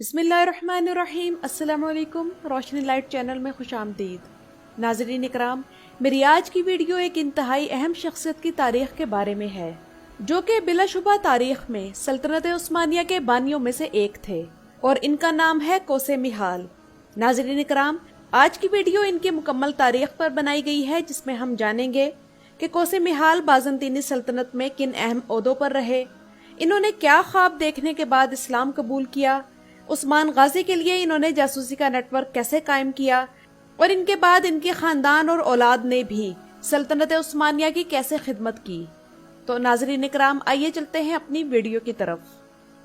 بسم اللہ الرحمن الرحیم۔ السلام علیکم، روشنی لائٹ چینل میں خوش آمدید۔ ناظرین اکرام، میری آج کی ویڈیو ایک انتہائی اہم شخصیت کی تاریخ کے بارے میں ہے، جو کہ بلا شبہ تاریخ میں سلطنت عثمانیہ کے بانیوں میں سے ایک تھے، اور ان کا نام ہے کوسے میحال۔ ناظرین اکرام، آج کی ویڈیو ان کی مکمل تاریخ پر بنائی گئی ہے، جس میں ہم جانیں گے کہ کوسے میحال بازنطینی سلطنت میں کن اہم عہدوں پر رہے، انہوں نے کیا خواب دیکھنے کے بعد اسلام قبول کیا، عثمان غازی کے لیے انہوں نے جاسوسی کا نیٹ ورک کیسے قائم کیا، اور ان کے بعد ان کے خاندان اور اولاد نے بھی سلطنت عثمانیہ کی کیسے خدمت کی۔ تو ناظرین اکرام، آئیے چلتے ہیں اپنی ویڈیو کی طرف۔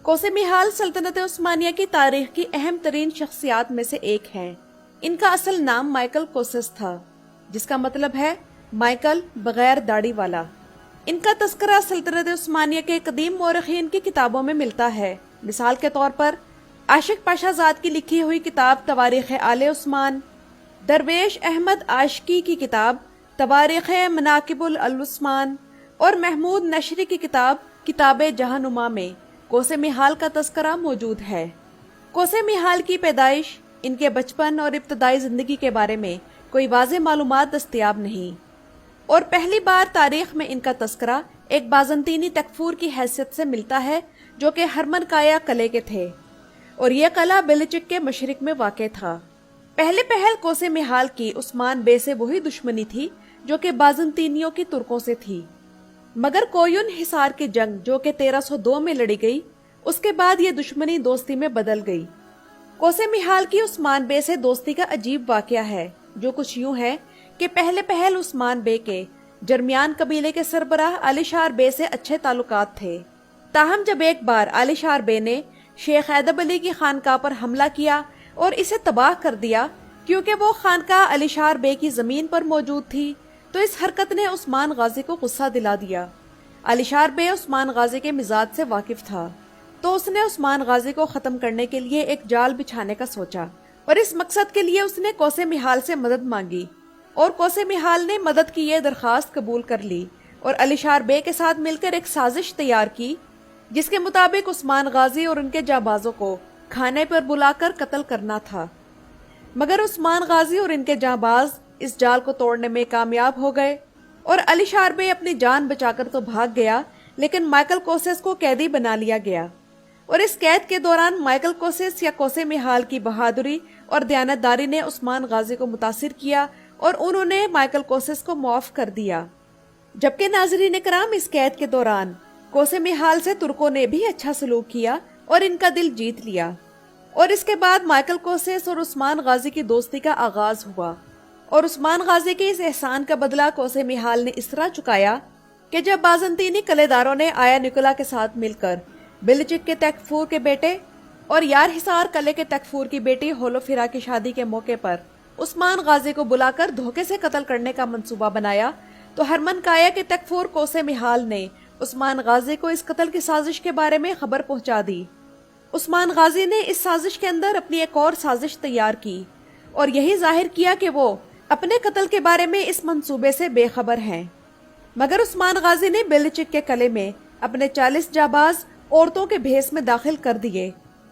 کوسے میحال سلطنت عثمانیہ کی تاریخ کی اہم ترین شخصیات میں سے ایک ہیں۔ ان کا اصل نام مائیکل کوسس تھا، جس کا مطلب ہے مائیکل بغیر داڑھی والا۔ ان کا تذکرہ سلطنت عثمانیہ کے قدیم مورخین کی کتابوں میں ملتا ہے۔ مثال کے طور پر عاشق پاشا زاد کی لکھی ہوئی کتاب تواریخ آل عثمان، درویش احمد عاشقی کی کتاب تواریخ مناقب العثمان، اور محمود نشری کی کتاب جہنما میں کوسے میحال کا تذکرہ موجود ہے۔ کوسے میحال کی پیدائش، ان کے بچپن اور ابتدائی زندگی کے بارے میں کوئی واضح معلومات دستیاب نہیں، اور پہلی بار تاریخ میں ان کا تذکرہ ایک بازنطینی تکفور کی حیثیت سے ملتا ہے، جو کہ ہرمن کایا قلعے کے تھے، اور یہ قلعہ بلچک کے مشرق میں واقع تھا۔ پہلے پہل کوسے میحال کی عثمان بے سے وہی دشمنی تھی جو کہ بازنطینیوں کی ترکوں سے تھی، مگر کویون حصار کی جنگ جو کہ 1302 میں لڑی گئی، اس کے بعد یہ دشمنی دوستی میں بدل گئی۔ کوسے میحال کی عثمان بے سے دوستی کا عجیب واقعہ ہے، جو کچھ یوں ہے کہ پہلے پہل عثمان بے کے جرمیان قبیلے کے سربراہ علی شار بے سے اچھے تعلقات تھے، تاہم جب ایک بار علی شار بے نے شیخ ایدب علی کی خانقاہ پر حملہ کیا اور اسے تباہ کر دیا، کیونکہ وہ خانقاہ علی شار بے کی زمین پر موجود تھی، تو اس حرکت نے عثمان غازی کو غصہ دلا دیا۔ علی شار بے عثمان غازی کے مزاج سے واقف تھا، تو اس نے عثمان غازی کو ختم کرنے کے لیے ایک جال بچھانے کا سوچا، اور اس مقصد کے لیے اس نے کوسے میحال سے مدد مانگی، اور کوسے میحال نے مدد کی یہ درخواست قبول کر لی اور علی شار بے کے ساتھ مل کر ایک سازش تیار کی، جس کے مطابق عثمان غازی اور ان کے جانبازوں کو کھانے پر بلا کر قتل کرنا تھا۔ مگر عثمان غازی اور ان کے جانباز اس جال کو توڑنے میں کامیاب ہو گئے، اور علی شار بے اپنی جان بچا کر تو بھاگ گیا، لیکن مائیکل کوسس کو قیدی بنا لیا گیا، اور اس قید کے دوران مائیکل کوسس یا کوسے میحال کی بہادری اور دیانتداری نے عثمان غازی کو متاثر کیا، اور انہوں نے مائیکل کوسس کو معاف کر دیا۔ جبکہ ناظرین اکرام، اس قید کے دوران کوسے میحال سے ترکوں نے بھی اچھا سلوک کیا اور ان کا دل جیت لیا، اور اس کے بعد مائیکل کوسس اور عثمان غازی کی دوستی کا آغاز ہوا، اور عثمان غازی کے اس احسان کا بدلہ کوسے میحال نے اس طرح چکایا کہ جب بازنطینی قلعےداروں نے آیا نکولا کے ساتھ مل کر بلچک کے تکفور کے بیٹے اور یار حصار قلعے کے تکفور کی بیٹی ہولوفیرا کی شادی کے موقع پر عثمان غازی کو بلا کر دھوکے سے قتل کرنے کا منصوبہ بنایا، تو ہرمن کایا کے تکفور کوسے میحال نے عثمان غازی کو اس قتل کی سازش کے بارے میں خبر پہنچا دی۔ عثمان غازی نے اس سازش کے اندر اپنی ایک اور سازش تیار کی، اور یہی ظاہر کیا کہ وہ اپنے قتل کے بارے میں اس منصوبے سے بے خبر ہیں۔ مگر عثمان غازی نے بلچک کے قلعے میں اپنے 40 جانباز عورتوں کے بھیس میں داخل کر دیے،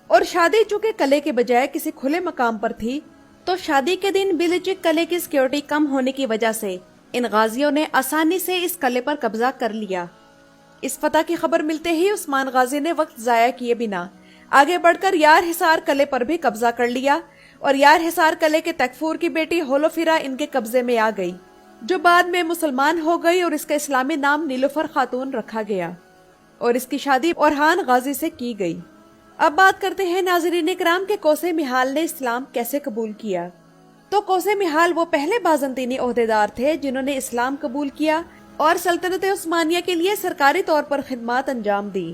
اور شادی چونکہ قلعے کے بجائے کسی کھلے مقام پر تھی، تو شادی کے دن بلچک قلعے کی سیکیورٹی کم ہونے کی وجہ سے ان غازیوں نے آسانی سے اس قلعے پر قبضہ کر لیا۔ اس فتح کی خبر ملتے ہی عثمان غازی نے وقت ضائع کیے بنا آگے بڑھ کر یار حصار قلعے پر بھی قبضہ کر لیا، اور یار حصار قلعے کے تکفور کی بیٹی ہولوفیرا ان کے قبضے میں آ گئی، جو بعد میں مسلمان ہو گئی، اور اس کا اسلامی نام نیلوفر خاتون رکھا گیا، اور اس کی شادی اورحان غازی سے کی گئی۔ اب بات کرتے ہیں ناظرین اکرام کہ کوسے میحال نے اسلام کیسے قبول کیا۔ تو کوسے میحال وہ پہلے بازنطینی عہدیدار تھے جنہوں نے اسلام قبول کیا اور سلطنت عثمانیہ کے لیے سرکاری طور پر خدمات انجام دی۔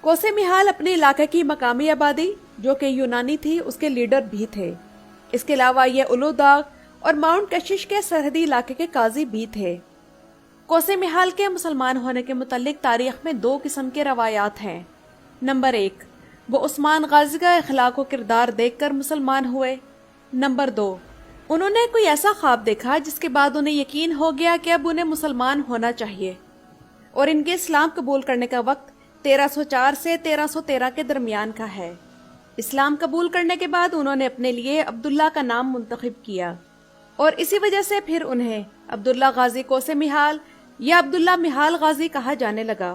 کوسے میحال اپنے علاقے کی مقامی آبادی، جو کہ یونانی تھی، اس کے لیڈر بھی تھے۔ اس کے علاوہ یہ اولو داغ اور ماؤنٹ کشش کے سرحدی علاقے کے قاضی بھی تھے۔ کوسے میحال کے مسلمان ہونے کے متعلق تاریخ میں 2 قسم کے روایات ہیں۔ نمبر 1، وہ عثمان غازی کا اخلاق و کردار دیکھ کر مسلمان ہوئے۔ نمبر 2، انہوں نے کوئی ایسا خواب دیکھا جس کے بعد انہیں یقین ہو گیا کہ اب انہیں مسلمان ہونا چاہیے، اور ان کے اسلام قبول کرنے کا وقت 1304 سے 1313 کے درمیان کا ہے۔ اسلام قبول کرنے کے بعد انہوں نے اپنے لیے عبداللہ کا نام منتخب کیا اور اسی وجہ سے پھر انہیں عبداللہ غازی کوسے میحال یا عبداللہ میحال غازی کہا جانے لگا۔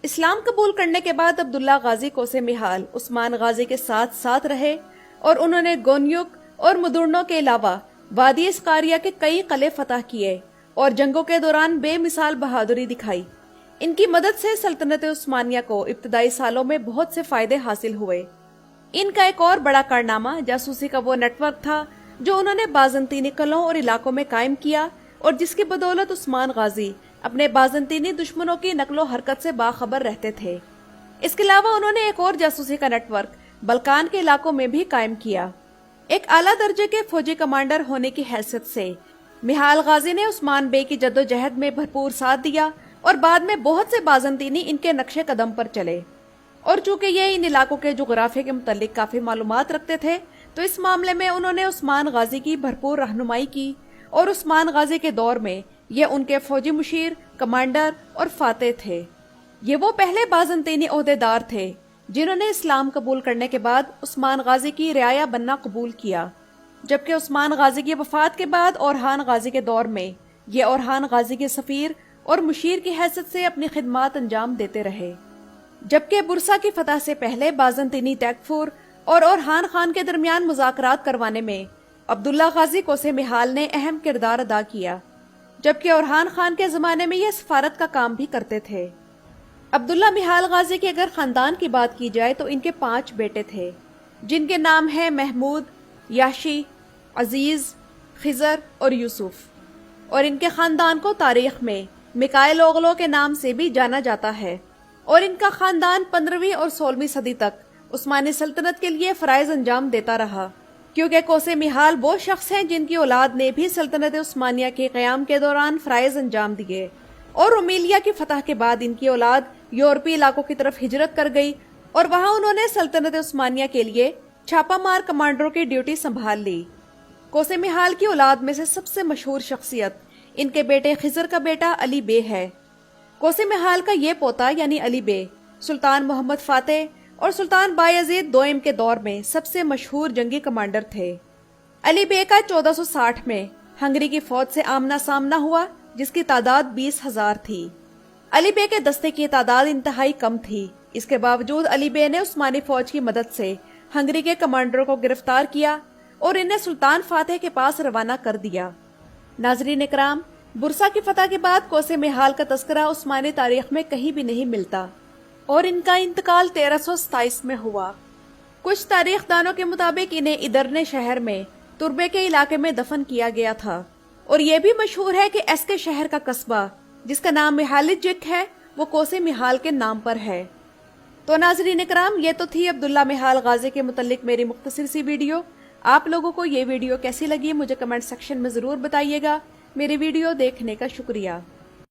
اسلام قبول کرنے کے بعد عبداللہ غازی کوسے میحال عثمان غازی کے ساتھ رہے اور انہوں نے گونیوک اور مدورنو کے علاوہ وادی اسقاریہ کے کئی قلعے فتح کیے اور جنگوں کے دوران بے مثال بہادری دکھائی۔ ان کی مدد سے سلطنت عثمانیہ کو ابتدائی سالوں میں بہت سے فائدے حاصل ہوئے۔ ان کا ایک اور بڑا کارنامہ جاسوسی کا وہ نیٹ ورک تھا جو انہوں نے بازنطینی قلعوں اور علاقوں میں قائم کیا اور جس کی بدولت عثمان غازی اپنے بازنطینی دشمنوں کی نقل و حرکت سے باخبر رہتے تھے۔ اس کے علاوہ انہوں نے ایک اور جاسوسی کا نیٹ ورک بلکان کے علاقوں میں بھی قائم کیا۔ ایک اعلیٰ درجے کے فوجی کمانڈر ہونے کی حیثیت سے میحال غازی نے عثمان بے کی جدوجہد میں بھرپور ساتھ دیا اور بعد میں بہت سے بازنطینی ان کے نقش قدم پر چلے، اور چونکہ یہ ان علاقوں کے جغرافیے کے متعلق کافی معلومات رکھتے تھے تو اس معاملے میں انہوں نے عثمان غازی کی بھرپور رہنمائی کی، اور عثمان غازی کے دور میں یہ ان کے فوجی مشیر، کمانڈر اور فاتح تھے۔ یہ وہ پہلے بازنطینی عہدیدار تھے جنہوں نے اسلام قبول کرنے کے بعد عثمان غازی کی رعایا بننا قبول کیا، جبکہ عثمان غازی کی وفات کے بعد اورحان غازی کے دور میں یہ اورحان غازی کے سفیر اور مشیر کی حیثیت سے اپنی خدمات انجام دیتے رہے۔ جبکہ برسا کی فتح سے پہلے بازنطینی تیکفور اور اورحان خان کے درمیان مذاکرات کروانے میں عبداللہ غازی کوسے میحال نے اہم کردار ادا کیا، جبکہ اورحان خان کے زمانے میں یہ سفارت کا کام بھی کرتے تھے۔ عبداللہ میحال غازی کے اگر خاندان کی بات کی جائے تو ان کے 5 بیٹے تھے، جن کے نام ہیں محمود، یاشی، عزیز، خضر اور یوسف، اور ان کے خاندان کو تاریخ میں میکائل اوغلو کے نام سے بھی جانا جاتا ہے، اور ان کا خاندان 15ویں اور 16ویں صدی تک عثمانی سلطنت کے لیے فرائض انجام دیتا رہا، کیونکہ کوسے میحال وہ شخص ہیں جن کی اولاد نے بھی سلطنت عثمانیہ کے قیام کے دوران فرائض انجام دیے، اور رومیلیا کی فتح کے بعد ان کی اولاد یورپی علاقوں کی طرف ہجرت کر گئی اور وہاں انہوں نے سلطنت عثمانیہ کے لیے چھاپا مار کمانڈروں کی ڈیوٹی سنبھال لی۔ کوسے میحال کی اولاد میں سے سب سے مشہور شخصیت ان کے بیٹے خضر کا بیٹا علی بے ہے۔ کوسے میحال کا یہ پوتا یعنی علی بے سلطان محمد فاتح اور سلطان بایزید دوئم کے دور میں سب سے مشہور جنگی کمانڈر تھے۔ علی بے کا 1460 میں ہنگری کی فوج سے آمنا سامنا ہوا جس کی تعداد 20,000 تھی۔ علی بے کے دستے کی تعداد انتہائی کم تھی، اس کے باوجود علی بے نے عثمانی فوج کی مدد سے ہنگری کے کمانڈروں کو گرفتار کیا اور انہیں سلطان فاتح کے پاس روانہ کر دیا۔ ناظرین اکرام، برسا کی فتح کے بعد کوسے میحال کا تذکرہ عثمانی تاریخ میں کہیں بھی نہیں ملتا اور ان کا انتقال 1327 میں ہوا۔ کچھ تاریخ دانوں کے مطابق انہیں ادرنے شہر میں تربے کے علاقے میں دفن کیا گیا تھا، اور یہ بھی مشہور ہے کہ ایسکے شہر کا قصبہ جس کا نام میحالجک ہے وہ کوسے میحال کے نام پر ہے۔ تو ناظرین اکرام، یہ تو تھی عبداللہ میحال غازی کے متعلق میری مختصر سی ویڈیو۔ آپ لوگوں کو یہ ویڈیو کیسی لگی مجھے کمنٹ سیکشن میں ضرور بتائیے گا۔ میری ویڈیو دیکھنے کا شکریہ۔